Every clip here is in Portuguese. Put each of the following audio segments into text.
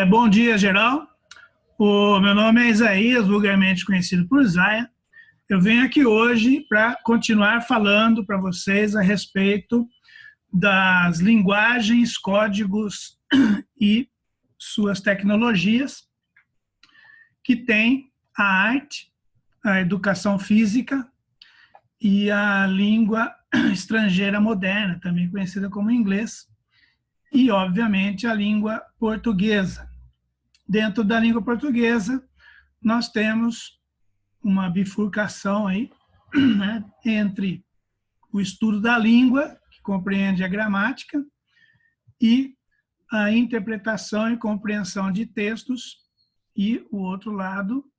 Bom dia, geral. O meu nome é Isaías, vulgarmente conhecido por Zaya. Eu venho aqui hoje para continuar falando para vocês a respeito das linguagens, códigos e suas tecnologias que tem a arte, a educação física e a língua estrangeira moderna, também conhecida como inglês, e, obviamente, a língua portuguesa. Dentro da língua portuguesa, nós temos uma bifurcação aí, né, entre o estudo da língua, que compreende a gramática, e a interpretação e compreensão de textos, e o outro lado,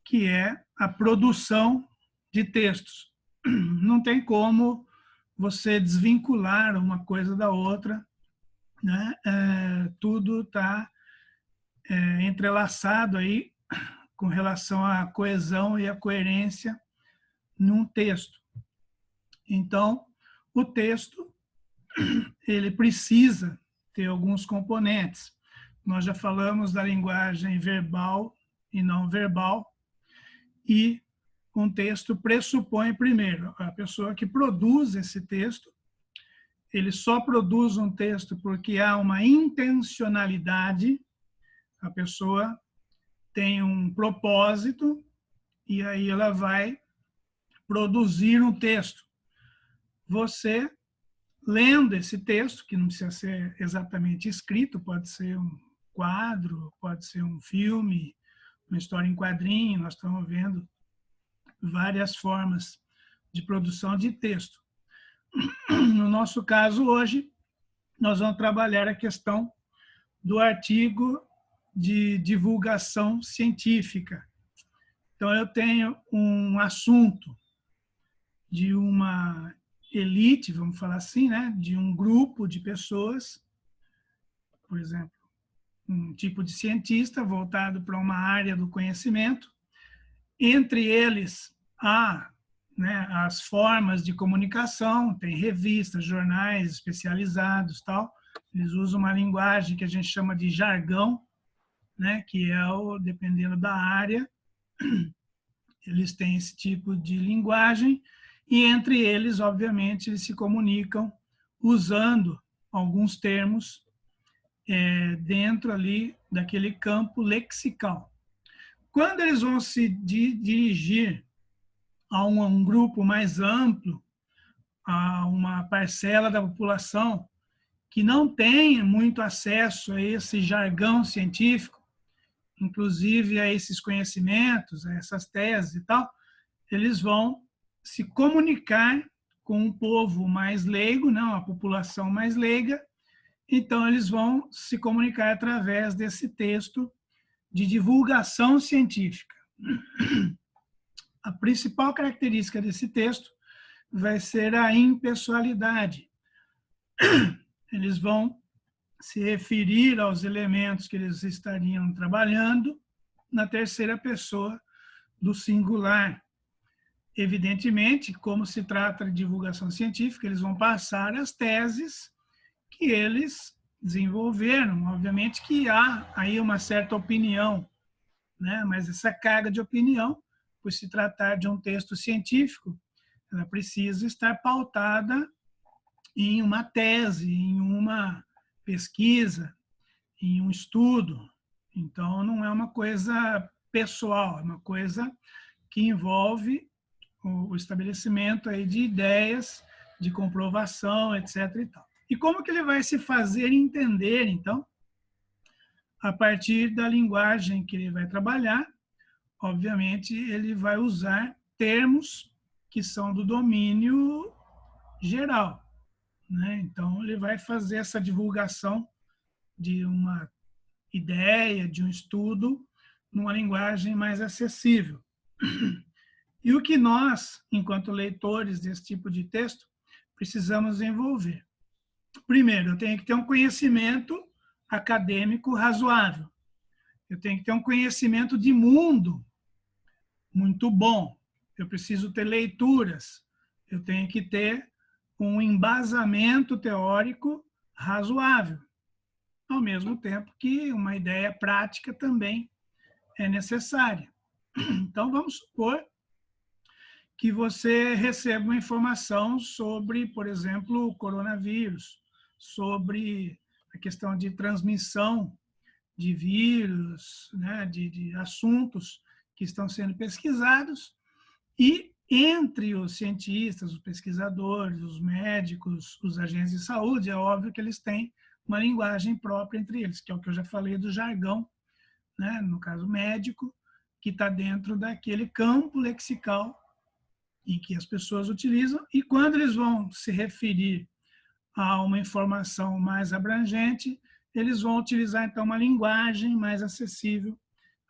que é a produção de textos. Não tem como você desvincular uma coisa da outra, né? Tudo está entrelaçado aí com relação à coesão e à coerência num texto. Então, o texto ele precisa ter alguns componentes. Nós já falamos da linguagem verbal e não verbal, e um texto pressupõe, primeiro, a pessoa que produz esse texto, ele só produz um texto porque há uma intencionalidade, a pessoa tem um propósito, e aí ela vai produzir um texto. Você, lendo esse texto, que não precisa ser exatamente escrito, pode ser um quadro, pode ser um filme, uma história em quadrinho, nós estamos vendo várias formas de produção de texto. No nosso caso, hoje, nós vamos trabalhar a questão do artigo de divulgação científica. Então, eu tenho um assunto de uma elite, vamos falar assim, né, de um grupo de pessoas, por exemplo, um tipo de cientista voltado para uma área do conhecimento. Entre eles, há, né, as formas de comunicação, tem revistas, jornais especializados, tal. Eles usam uma linguagem que a gente chama de jargão, né, que é dependendo da área, eles têm esse tipo de linguagem, e entre eles, obviamente, eles se comunicam usando alguns termos dentro ali daquele campo lexical. Quando eles vão se dirigir a um grupo mais amplo, a uma parcela da população que não tem muito acesso a esse jargão científico, inclusive a esses conhecimentos, a essas teses e tal, eles vão se comunicar com um povo mais leigo, não, a população mais leiga. Então, eles vão se comunicar através desse texto de divulgação científica. A principal característica desse texto vai ser a impessoalidade. Eles vão se referir aos elementos que eles estariam trabalhando na terceira pessoa do singular. Evidentemente, como se trata de divulgação científica, eles vão passar as teses que eles desenvolveram. Obviamente que há aí uma certa opinião, né? Mas essa carga de opinião, por se tratar de um texto científico, ela precisa estar pautada em uma tese, em uma pesquisa, em um estudo. Então, não é uma coisa pessoal, é uma coisa que envolve o estabelecimento aí de ideias, de comprovação, etc. E tal. E como que ele vai se fazer entender, então, a partir da linguagem que ele vai trabalhar? Obviamente, ele vai usar termos que são do domínio geral, né? Então, ele vai fazer essa divulgação de uma ideia, de um estudo, numa linguagem mais acessível. E o que nós, enquanto leitores desse tipo de texto, precisamos envolver? Primeiro, eu tenho que ter um conhecimento acadêmico razoável. Eu tenho que ter um conhecimento de mundo muito bom. Eu preciso ter leituras. Eu tenho que ter um embasamento teórico razoável. ao mesmo tempo que uma ideia prática também é necessária. Então, vamos supor que você receba uma informação sobre, por exemplo, o coronavírus, sobre a questão de transmissão de vírus, né, de assuntos que estão sendo pesquisados, e entre os cientistas, os pesquisadores, os médicos, os agentes de saúde, é óbvio que eles têm uma linguagem própria entre eles, que é o que eu já falei do jargão, né, no caso médico, que está dentro daquele campo lexical em que as pessoas utilizam, e quando eles vão se referir a uma informação mais abrangente, eles vão utilizar, então, uma linguagem mais acessível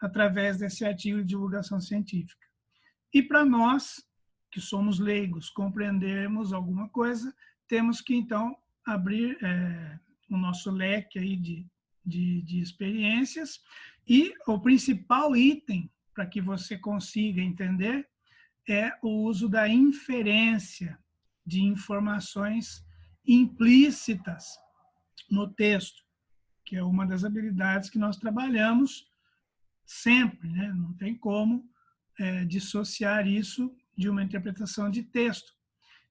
através desse artigo de divulgação científica. E para nós, que somos leigos, compreendermos alguma coisa, temos que, então, abrir o nosso leque aí de experiências, e o principal item para que você consiga entender é o uso da inferência de informações implícitas no texto, que é uma das habilidades que nós trabalhamos sempre, né? Não tem como dissociar isso de uma interpretação de texto,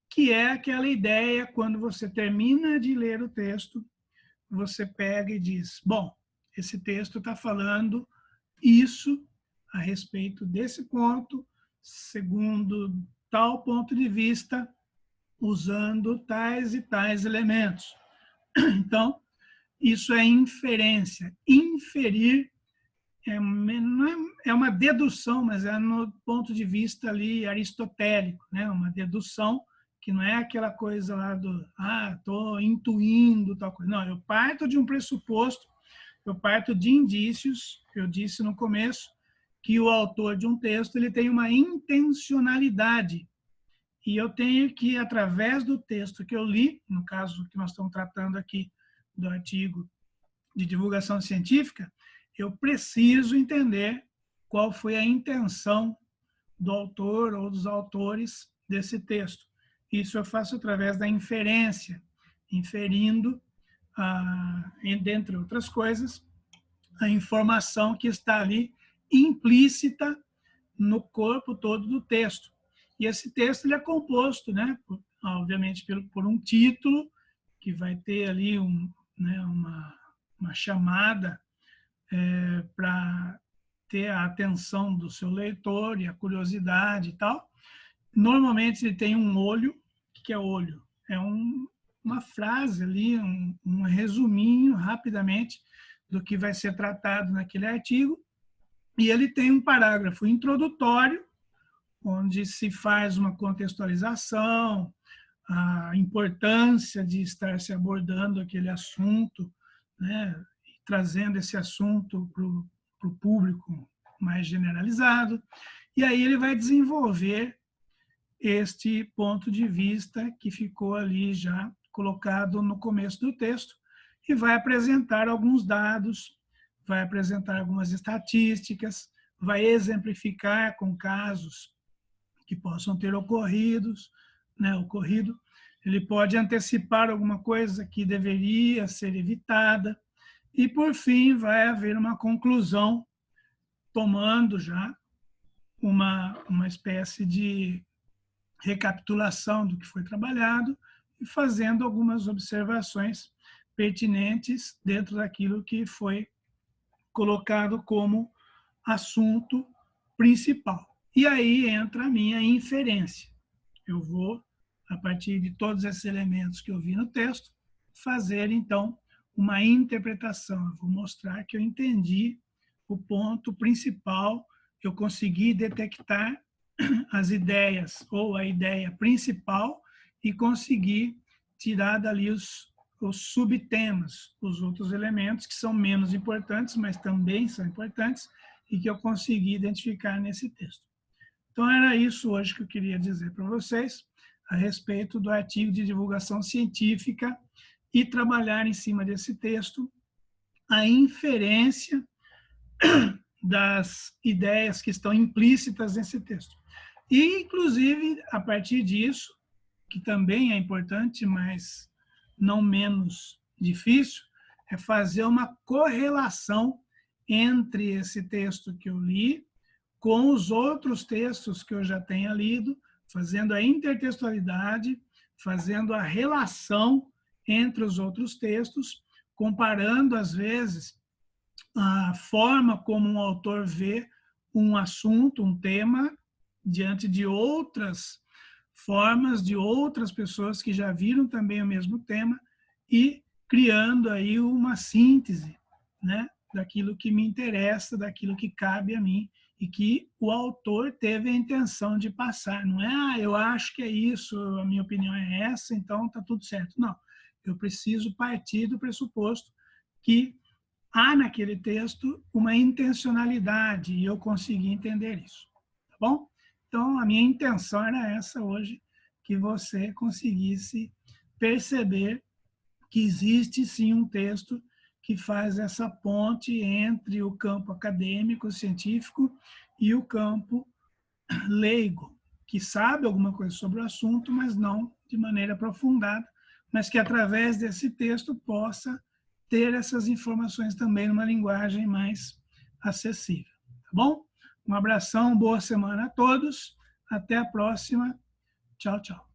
que é aquela ideia, quando você termina de ler o texto, você pega e diz, bom, esse texto está falando isso a respeito desse ponto, segundo tal ponto de vista, usando tais e tais elementos. Então, isso é inferência. Inferir não é uma dedução, mas é no ponto de vista ali aristotélico, né? Uma dedução que não é aquela coisa lá do, estou intuindo tal coisa. Não, eu parto de um pressuposto, eu parto de indícios. Eu disse no começo que o autor de um texto ele tem uma intencionalidade, e eu tenho que, através do texto que eu li, no caso que nós estamos tratando aqui do artigo de divulgação científica, eu preciso entender qual foi a intenção do autor ou dos autores desse texto. Isso eu faço através da inferência, inferindo, dentre outras coisas, a informação que está ali implícita no corpo todo do texto. E esse texto ele é composto, né, obviamente, por um título, que vai ter ali uma chamada para ter a atenção do seu leitor e a curiosidade e tal. Normalmente ele tem um olho. O que é olho? É uma frase ali, um resuminho rapidamente do que vai ser tratado naquele artigo, e ele tem um parágrafo introdutório, onde se faz uma contextualização, a importância de estar se abordando aquele assunto, né, trazendo esse assunto para o público mais generalizado, e aí ele vai desenvolver este ponto de vista que ficou ali já colocado no começo do texto, e vai apresentar alguns dados, vai apresentar algumas estatísticas, vai exemplificar com casos que possam ter ocorrido. Ele pode antecipar alguma coisa que deveria ser evitada, e, por fim, vai haver uma conclusão, tomando já uma espécie de recapitulação do que foi trabalhado e fazendo algumas observações pertinentes dentro daquilo que foi colocado como assunto principal. E aí entra a minha inferência. Eu vou, a partir de todos esses elementos que eu vi no texto, fazer, então, uma interpretação. Eu vou mostrar que eu entendi o ponto principal, eu consegui detectar as ideias, ou a ideia principal, e consegui tirar dali os subtemas, os outros elementos que são menos importantes, mas também são importantes, e que eu consegui identificar nesse texto. Então, era isso hoje que eu queria dizer para vocês a respeito do artigo de divulgação científica, e trabalhar em cima desse texto a inferência das ideias que estão implícitas nesse texto. E, inclusive, a partir disso, que também é importante, mas não menos difícil, é fazer uma correlação entre esse texto que eu li com os outros textos que eu já tenha lido, fazendo a intertextualidade, fazendo a relação entre os outros textos, comparando, às vezes, a forma como um autor vê um assunto, um tema, diante de outras formas, de outras pessoas que já viram também o mesmo tema, e criando aí uma síntese, né, daquilo que me interessa, daquilo que cabe a mim, e que o autor teve a intenção de passar. Não é, eu acho que é isso, a minha opinião é essa, então está tudo certo. Não, eu preciso partir do pressuposto que há naquele texto uma intencionalidade, e eu consegui entender isso. Tá bom? Então, a minha intenção era essa hoje, que você conseguisse perceber que existe sim um texto que faz essa ponte entre o campo acadêmico, científico, e o campo leigo, que sabe alguma coisa sobre o assunto, mas não de maneira aprofundada, mas que através desse texto possa ter essas informações também numa linguagem mais acessível. Tá bom? Um abração, boa semana a todos. Até a próxima. Tchau, tchau.